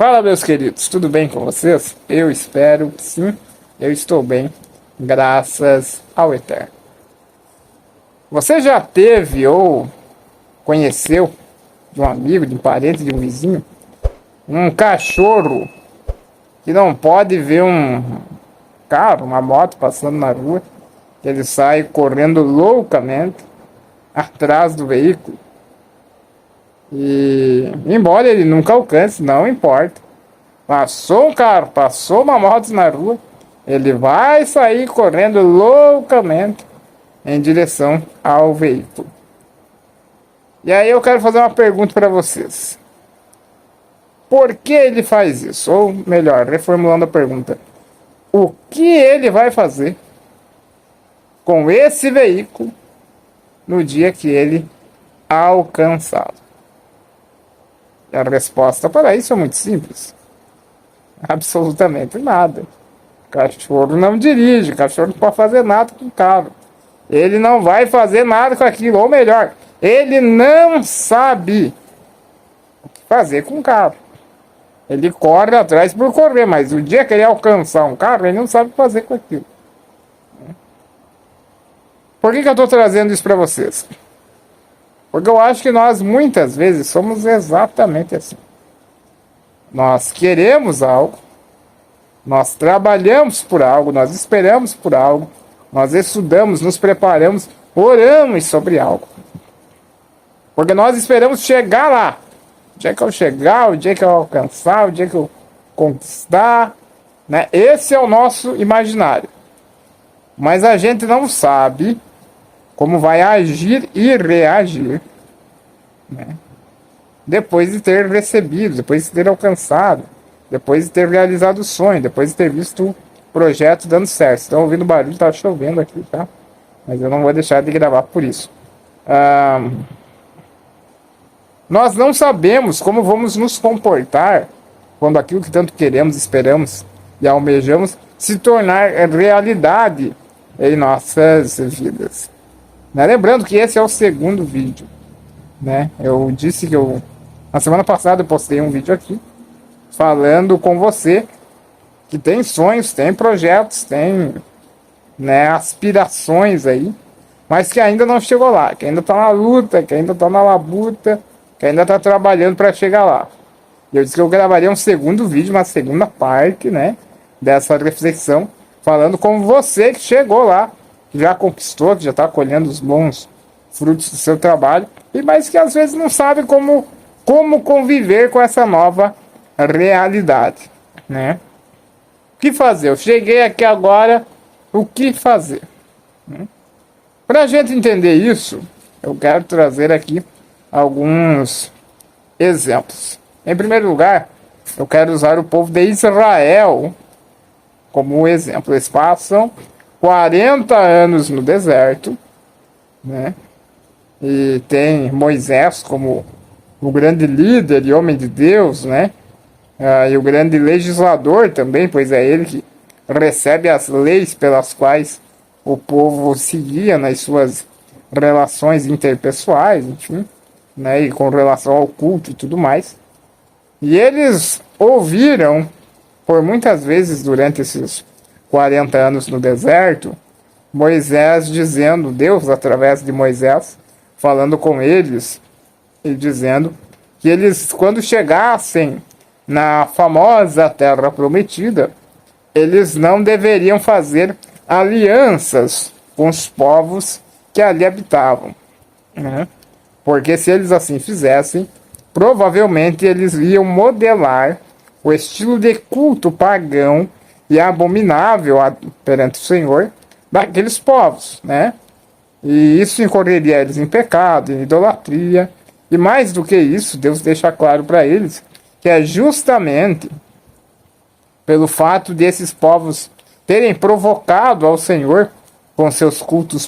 Fala, meus queridos, tudo bem com vocês? Eu espero que sim, eu estou bem, graças ao Eterno. Você já teve ou conheceu de um amigo, de um parente, de um vizinho, um cachorro que não pode ver um carro, uma moto passando na rua, que ele sai correndo loucamente atrás do veículo? E embora ele nunca alcance, não importa. Passou um carro, passou uma moto na rua, ele vai sair correndo loucamente em direção ao veículo. E aí eu quero fazer uma pergunta para vocês. Por que ele faz isso? Ou melhor, reformulando a pergunta. O que ele vai fazer com esse veículo no dia que ele alcançá-lo? E a resposta para isso é muito simples. Absolutamente nada. Cachorro não dirige, cachorro não pode fazer nada com o carro. Ele não vai fazer nada com aquilo, ou melhor, ele não sabe o que fazer com o carro. Ele corre atrás por correr, mas o dia que ele alcançar um carro, ele não sabe o que fazer com aquilo. Por que eu estou trazendo isso para vocês? Porque eu acho que nós muitas vezes somos exatamente assim. Nós queremos algo, nós trabalhamos por algo, nós esperamos por algo, nós estudamos, nos preparamos, oramos sobre algo. Porque nós esperamos chegar lá. O dia que eu chegar, o dia que eu alcançar, o dia que eu conquistar, né? Esse é o nosso imaginário. Mas a gente não sabe como vai agir e reagir, né? Depois de ter recebido, depois de ter alcançado, depois de ter realizado o sonho, depois de ter visto o projeto dando certo. Estão ouvindo barulho, tá chovendo aqui, tá? Mas eu não vou deixar de gravar por isso. Nós não sabemos como vamos nos comportar quando aquilo que tanto queremos, esperamos e almejamos se tornar realidade em nossas vidas. Né? Lembrando que esse é o segundo vídeo. Né? Eu disse que na semana passada eu postei um vídeo aqui falando com você que tem sonhos, tem projetos, tem, né, aspirações aí, mas que ainda não chegou lá, que ainda está na luta, que ainda está na labuta, que ainda está trabalhando para chegar lá. Eu disse que eu gravaria um segundo vídeo, uma segunda parte, né, dessa reflexão, falando com você que chegou lá, que já conquistou, que já está colhendo os bons frutos do seu trabalho, mas que às vezes não sabe como conviver com essa nova realidade, né? O que fazer? Eu cheguei aqui agora, o que fazer? Para a gente entender isso, eu quero trazer aqui alguns exemplos. Em primeiro lugar, eu quero usar o povo de Israel como exemplo. Eles passam 40 anos no deserto, né? E tem Moisés como o grande líder e homem de Deus, né? E o grande legislador também, pois é ele que recebe as leis pelas quais o povo seguia nas suas relações interpessoais, enfim, né? E com relação ao culto e tudo mais. E eles ouviram, por muitas vezes durante esses 40 anos no deserto, Moisés dizendo, Deus através de Moisés, falando com eles e dizendo que eles, quando chegassem na famosa terra prometida, eles não deveriam fazer alianças com os povos que ali habitavam, né? Porque se eles assim fizessem, provavelmente eles iam modelar o estilo de culto pagão e abominável perante o Senhor daqueles povos, né? E isso incorreria eles em pecado, em idolatria. E mais do que isso, Deus deixa claro para eles que é justamente pelo fato de esses povos terem provocado ao Senhor com seus cultos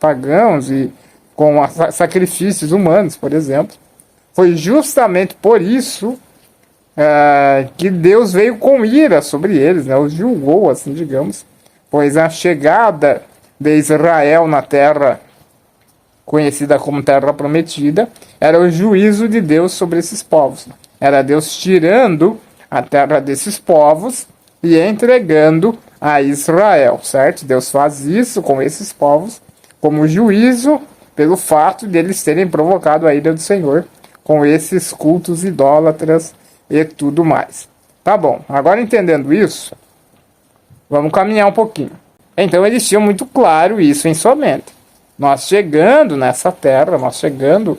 pagãos e com sacrifícios humanos, por exemplo, foi justamente por isso que Deus veio com ira sobre eles, né? Os julgou, assim digamos, pois a chegada de Israel na terra conhecida como terra prometida era o juízo de Deus sobre esses povos. Era Deus tirando a terra desses povos e entregando a Israel, certo? Deus faz isso com esses povos como juízo pelo fato de eles terem provocado a ira do Senhor com esses cultos idólatras e tudo mais. Tá bom, agora entendendo isso, vamos caminhar um pouquinho. Então eles tinham muito claro isso em sua mente. Nós chegando nessa terra, nós chegando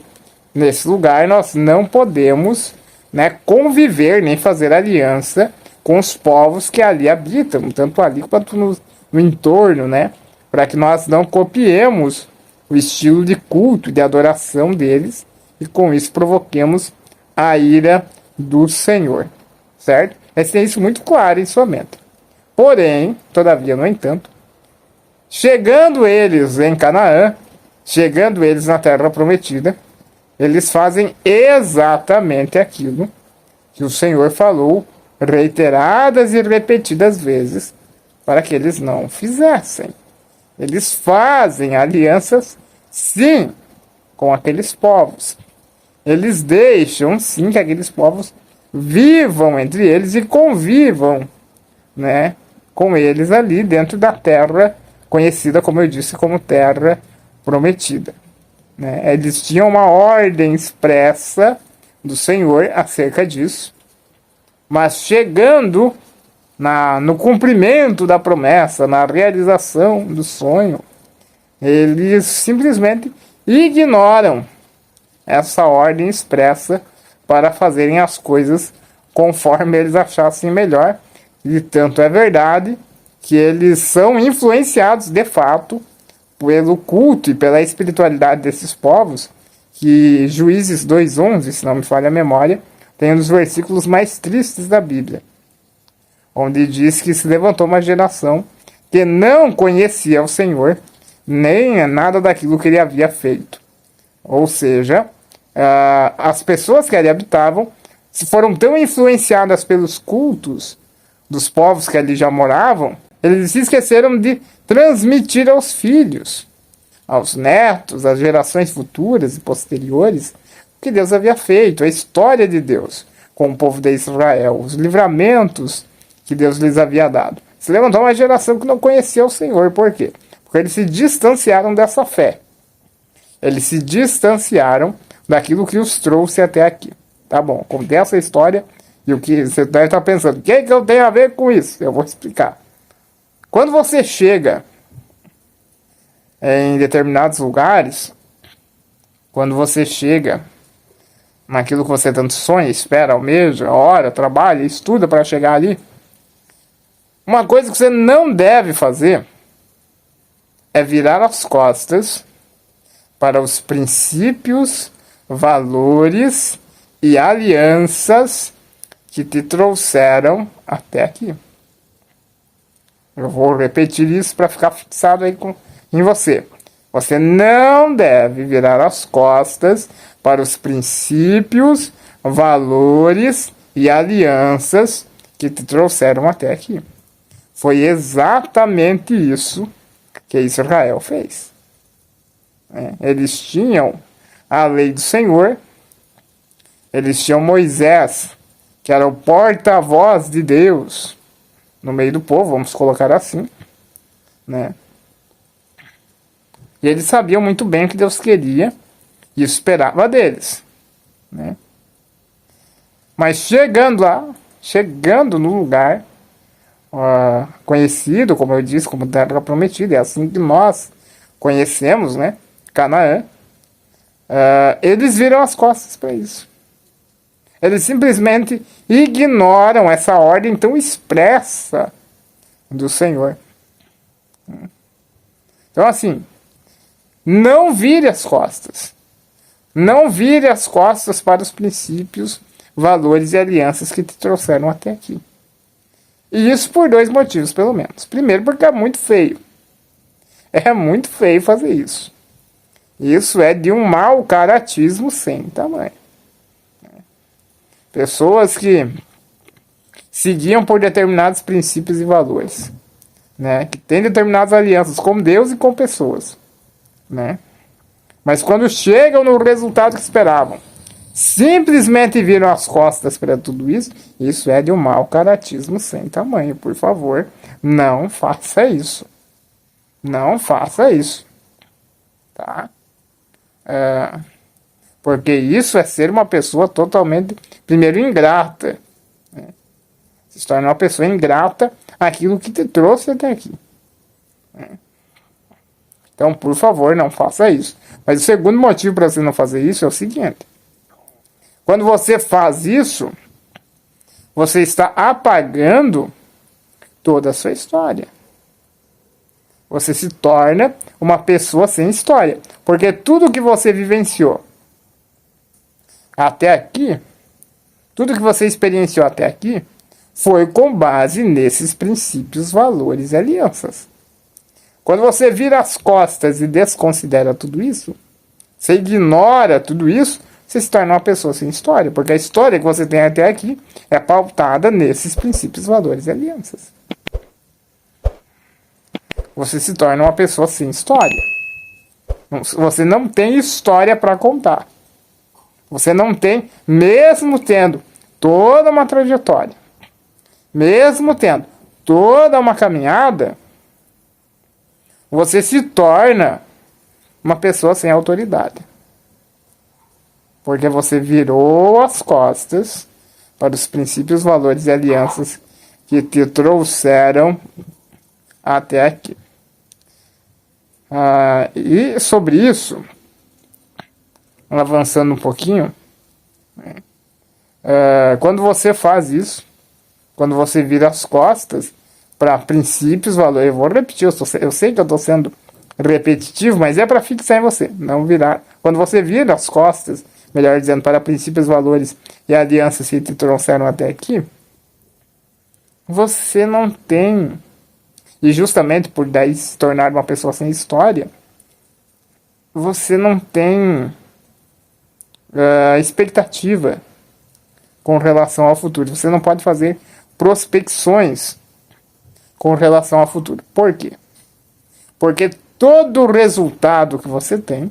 nesse lugar, nós não podemos, né, conviver nem fazer aliança com os povos que ali habitam, tanto ali quanto no entorno, né, para que nós não copiemos o estilo de culto, de adoração deles e com isso provoquemos a ira do Senhor, certo? Eles têm isso muito claro em sua mente. Porém, todavia, no entanto, chegando eles em Canaã, chegando eles na terra prometida, eles fazem exatamente aquilo que o Senhor falou reiteradas e repetidas vezes para que eles não fizessem. Eles fazem alianças, sim, com aqueles povos. Eles deixam, sim, que aqueles povos vivam entre eles e convivam, né, com eles ali dentro da terra conhecida, como eu disse, como terra prometida. Né? Eles tinham uma ordem expressa do Senhor acerca disso, mas chegando no cumprimento da promessa, na realização do sonho, eles simplesmente ignoram essa ordem expressa para fazerem as coisas conforme eles achassem melhor. E tanto é verdade que eles são influenciados de fato pelo culto e pela espiritualidade desses povos, que Juízes 2:11, se não me falha a memória, tem um dos versículos mais tristes da Bíblia, onde diz que se levantou uma geração que não conhecia o Senhor, nem nada daquilo que ele havia feito. Ou seja, as pessoas que ali habitavam foram tão influenciadas pelos cultos dos povos que ali já moravam, eles se esqueceram de transmitir aos filhos, aos netos, às gerações futuras e posteriores, o que Deus havia feito, a história de Deus com o povo de Israel, os livramentos que Deus lhes havia dado. Se levantou uma geração que não conhecia o Senhor. Por quê? Porque eles se distanciaram dessa fé. Eles se distanciaram daquilo que os trouxe até aqui. Tá bom, contei essa história e o que você deve estar pensando, o que eu tenho a ver com isso? Eu vou explicar. Quando você chega em determinados lugares, quando você chega naquilo que você tanto sonha, espera, almeja, ora, trabalha, estuda para chegar ali, uma coisa que você não deve fazer é virar as costas para os princípios, valores e alianças que te trouxeram até aqui. Eu vou repetir isso para ficar fixado aí em você. Você não deve virar as costas para os princípios, valores e alianças que te trouxeram até aqui. Foi exatamente isso que Israel fez. Eles tinham a lei do Senhor, eles tinham Moisés, que era o porta-voz de Deus no meio do povo, vamos colocar assim, né? E eles sabiam muito bem o que Deus queria e esperava deles, né? Mas chegando lá, chegando no lugar conhecido, como eu disse, como terra prometida, é assim que nós conhecemos, né? Canaã, eles viram as costas para isso. Eles simplesmente ignoram essa ordem tão expressa do Senhor. Então, assim, não vire as costas. Não vire as costas para os princípios, valores e alianças que te trouxeram até aqui. E isso por dois motivos, pelo menos. Primeiro, porque é muito feio. É muito feio fazer isso. Isso é de um mau caratismo sem tamanho. Pessoas que seguiam por determinados princípios e valores, né? Que têm determinadas alianças com Deus e com pessoas, né? Mas quando chegam no resultado que esperavam, simplesmente viram as costas para tudo isso, isso é de um mau caratismo sem tamanho. Por favor, não faça isso. Não faça isso. Tá? Porque isso é ser uma pessoa totalmente, primeiro, ingrata. Né? Se torna uma pessoa ingrata àquilo que te trouxe até aqui. Né? Então, por favor, não faça isso. Mas o segundo motivo para você não fazer isso é o seguinte. Quando você faz isso, você está apagando toda a sua história. Você se torna uma pessoa sem história. Porque tudo que você vivenciou até aqui, tudo que você experienciou até aqui, foi com base nesses princípios, valores e alianças. Quando você vira as costas e desconsidera tudo isso, você ignora tudo isso, você se torna uma pessoa sem história. Porque a história que você tem até aqui é pautada nesses princípios, valores e alianças. Você se torna uma pessoa sem história. Você não tem história para contar. Você não tem, mesmo tendo toda uma trajetória, mesmo tendo toda uma caminhada, você se torna uma pessoa sem autoridade. Porque você virou as costas para os princípios, valores e alianças que te trouxeram até aqui. E sobre isso, avançando um pouquinho, quando você faz isso, quando você vira as costas para princípios, valores, eu vou repetir, eu sei que eu estou sendo repetitivo, mas é para fixar em você, não virar. Quando você vira as costas, melhor dizendo, para princípios, valores e alianças que te trouxeram até aqui, você não tem, e justamente por daí se tornar uma pessoa sem história, você não tem expectativa com relação ao futuro. Você não pode fazer prospecções com relação ao futuro. Por quê? Porque todo o resultado que você tem,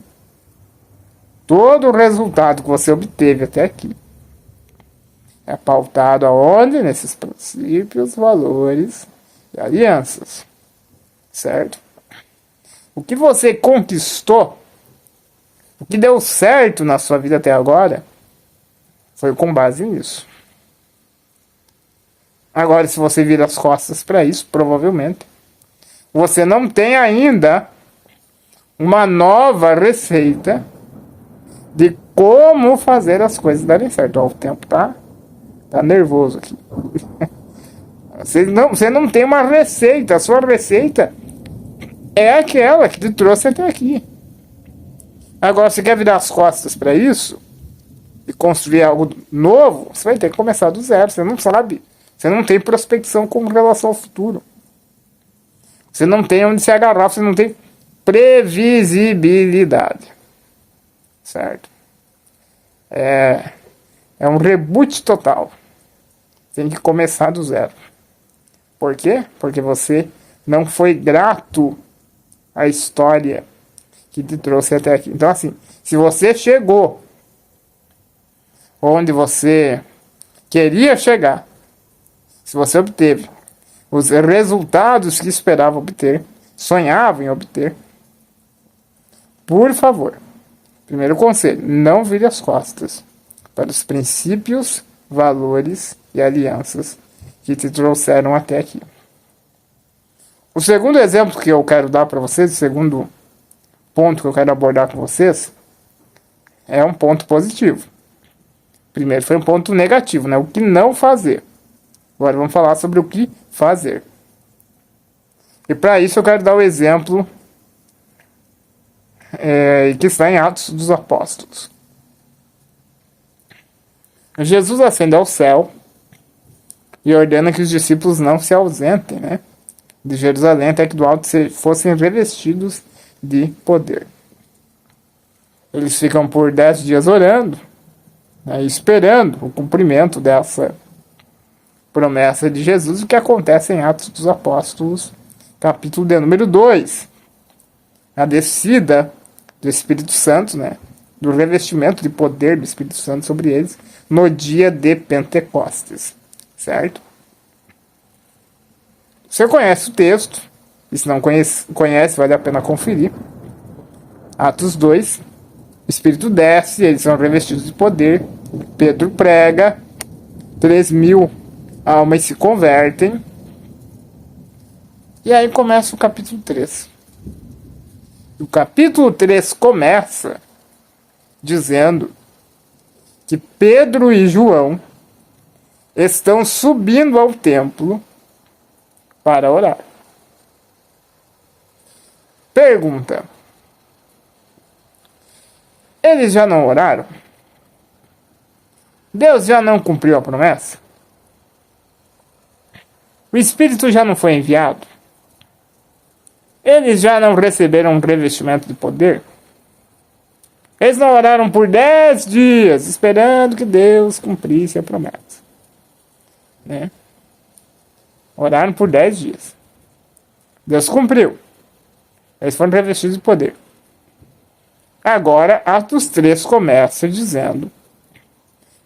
todo o resultado que você obteve até aqui, é pautado aonde? Nesses princípios, valores e alianças. Certo? O que você conquistou, o que deu certo na sua vida até agora, foi com base nisso. Agora, se você vira as costas para isso, provavelmente, você não tem ainda uma nova receita de como fazer as coisas darem certo. Ó, o tempo tá nervoso aqui. Você não tem uma receita. A sua receita é aquela que te trouxe até aqui. Agora, você quer virar as costas para isso e construir algo novo, você vai ter que começar do zero. Você não sabe. Você não tem prospecção com relação ao futuro. Você não tem onde se agarrar. Você não tem previsibilidade. Certo? É um reboot total. Tem que começar do zero. Por quê? Porque você não foi grato à história que te trouxe até aqui. Então, assim, se você chegou onde você queria chegar, se você obteve os resultados que esperava obter, sonhava em obter, por favor, primeiro conselho, não vire as costas para os princípios, valores e alianças que te trouxeram até aqui. O segundo exemplo que eu quero dar para vocês, o segundo ponto que eu quero abordar com vocês, é um ponto positivo. Primeiro foi um ponto negativo, né? O que não fazer. Agora vamos falar sobre o que fazer. E para isso eu quero dar o exemplo que está em Atos dos Apóstolos. Jesus ascende ao céu e ordena que os discípulos não se ausentem, né, de Jerusalém até que do alto fossem revestidos de poder. Eles ficam por 10 dias orando, né, esperando o cumprimento dessa promessa de Jesus, o que acontece em Atos dos Apóstolos, capítulo de número 2. A descida do Espírito Santo, né, do revestimento de poder do Espírito Santo sobre eles no dia de Pentecostes, certo? Você conhece o texto, e se não conhece, vale a pena conferir. Atos 2, o Espírito desce, eles são revestidos de poder, Pedro prega, 3.000 almas se convertem, e aí começa o capítulo 3. O capítulo 3 começa dizendo que Pedro e João estão subindo ao templo para orar. Pergunta: eles já não oraram? Deus já não cumpriu a promessa? O Espírito já não foi enviado? Eles já não receberam um revestimento de poder? Eles não oraram por 10 dias, esperando que Deus cumprisse a promessa, né? Oraram por 10 dias. Deus cumpriu. Eles foram revestidos de poder. Agora, Atos 3 começa dizendo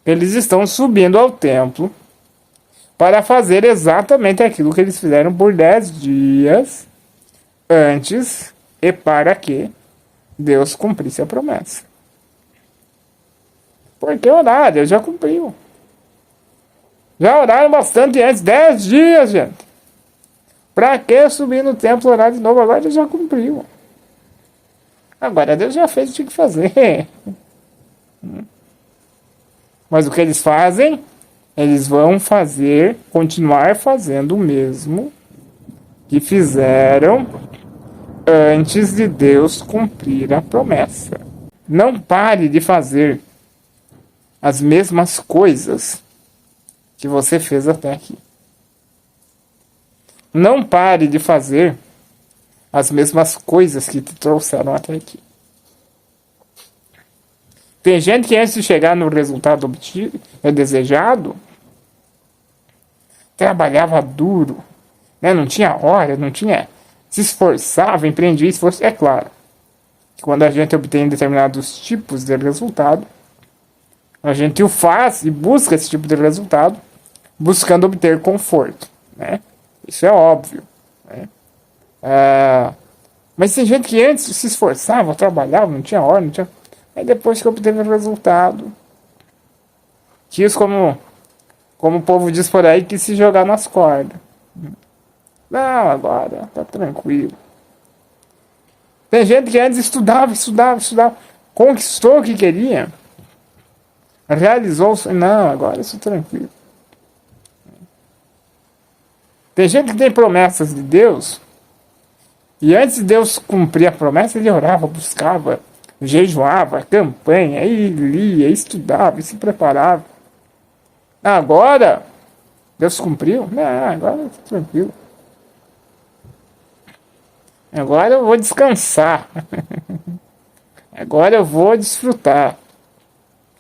que eles estão subindo ao templo para fazer exatamente aquilo que eles fizeram por 10 dias antes e para que Deus cumprisse a promessa. Porque oraram, Deus já cumpriu. Já oraram bastante antes, 10 dias, gente. Pra que subir no templo orar de novo? Agora Deus já cumpriu. Agora Deus já fez o que tinha que fazer. Mas o que eles fazem? Eles vão continuar fazendo o mesmo que fizeram antes de Deus cumprir a promessa. Não pare de fazer as mesmas coisas que você fez até aqui. Não pare de fazer as mesmas coisas que te trouxeram até aqui. Tem gente que antes de chegar no resultado obtido, desejado, trabalhava duro, né? Não tinha hora, se esforçava, empreendia esforço. É claro que quando a gente obtém determinados tipos de resultado, a gente o faz e busca esse tipo de resultado, buscando obter conforto, né? Isso é óbvio, né? Mas tem gente que antes se esforçava, trabalhava, não tinha hora, aí depois que obteve o resultado, quis, como o povo diz por aí, que se jogar nas cordas. Não, agora tá tranquilo. Tem gente que antes estudava, conquistou o que queria, realizou, não, agora isso tranquilo. Tem gente que tem promessas de Deus, e antes de Deus cumprir a promessa, ele orava, buscava, jejuava, campanha, e lia, estudava, e se preparava. Agora, Deus cumpriu? Não, agora tá tranquilo. Agora eu vou descansar. Agora eu vou desfrutar.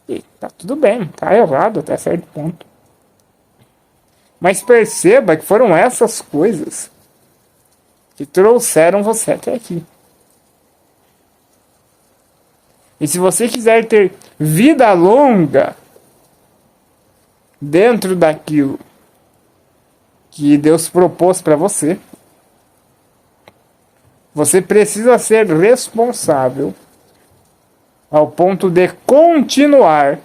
E tá tudo bem, tá errado até certo ponto. Mas perceba que foram essas coisas que trouxeram você até aqui. E se você quiser ter vida longa dentro daquilo que Deus propôs para você, você precisa ser responsável ao ponto de continuar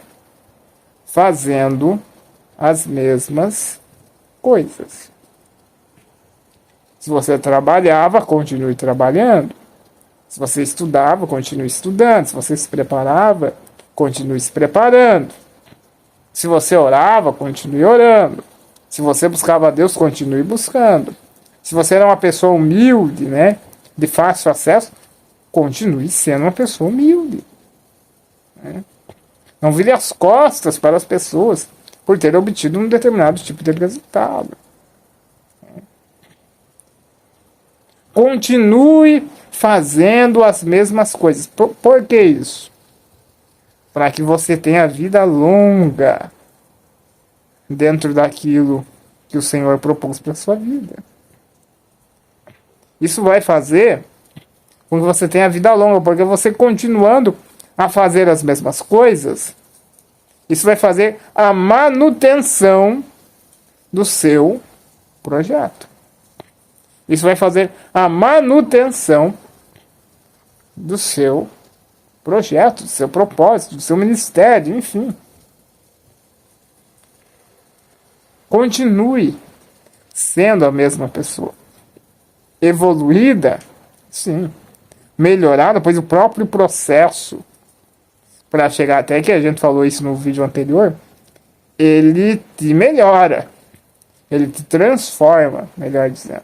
fazendo as mesmas coisas. Se você trabalhava, continue trabalhando. Se você estudava, continue estudando. Se você se preparava, continue se preparando. Se você orava, continue orando. Se você buscava a Deus, continue buscando. Se você era uma pessoa humilde, né, de fácil acesso, continue sendo uma pessoa humilde, né? Não vire as costas para as pessoas por ter obtido um determinado tipo de resultado. Continue fazendo as mesmas coisas. Por que isso? Para que você tenha vida longa dentro daquilo que o Senhor propôs para a sua vida. Isso vai fazer com que você tenha vida longa, porque você continuando a fazer as mesmas coisas, isso vai fazer a manutenção do seu projeto. Isso vai fazer a manutenção do seu projeto, do seu propósito, do seu ministério, enfim. Continue sendo a mesma pessoa. Evoluída, sim. Melhorada, pois o próprio processo para chegar até que a gente falou isso no vídeo anterior, ele te melhora. Ele te transforma, melhor dizendo.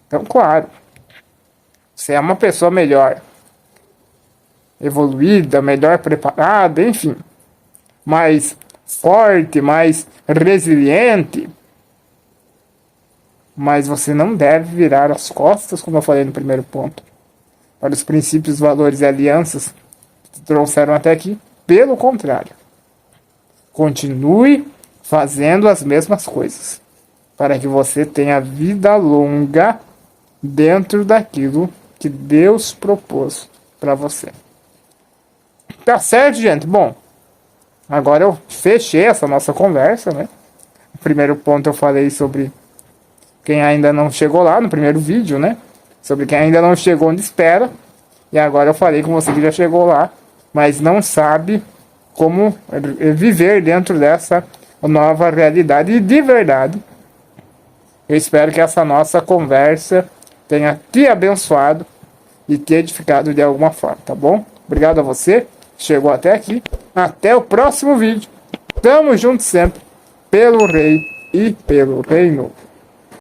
Então, claro, você é uma pessoa melhor, evoluída, melhor preparada, enfim, mais forte, mais resiliente. Mas você não deve virar as costas, como eu falei no primeiro ponto, para os princípios, valores e alianças que te trouxeram até aqui. Pelo contrário, continue fazendo as mesmas coisas, para que você tenha vida longa dentro daquilo que Deus propôs para você. Tá certo, gente? Bom, agora eu fechei essa nossa conversa, né? No primeiro ponto eu falei sobre quem ainda não chegou lá, no primeiro vídeo, né? Sobre quem ainda não chegou onde espera. E agora eu falei com você que já chegou lá, mas não sabe como viver dentro dessa nova realidade. E de verdade, eu espero que essa nossa conversa tenha te abençoado e te edificado de alguma forma, tá bom? Obrigado a você que chegou até aqui. Até o próximo vídeo. Tamo junto sempre, pelo Rei e pelo Reino.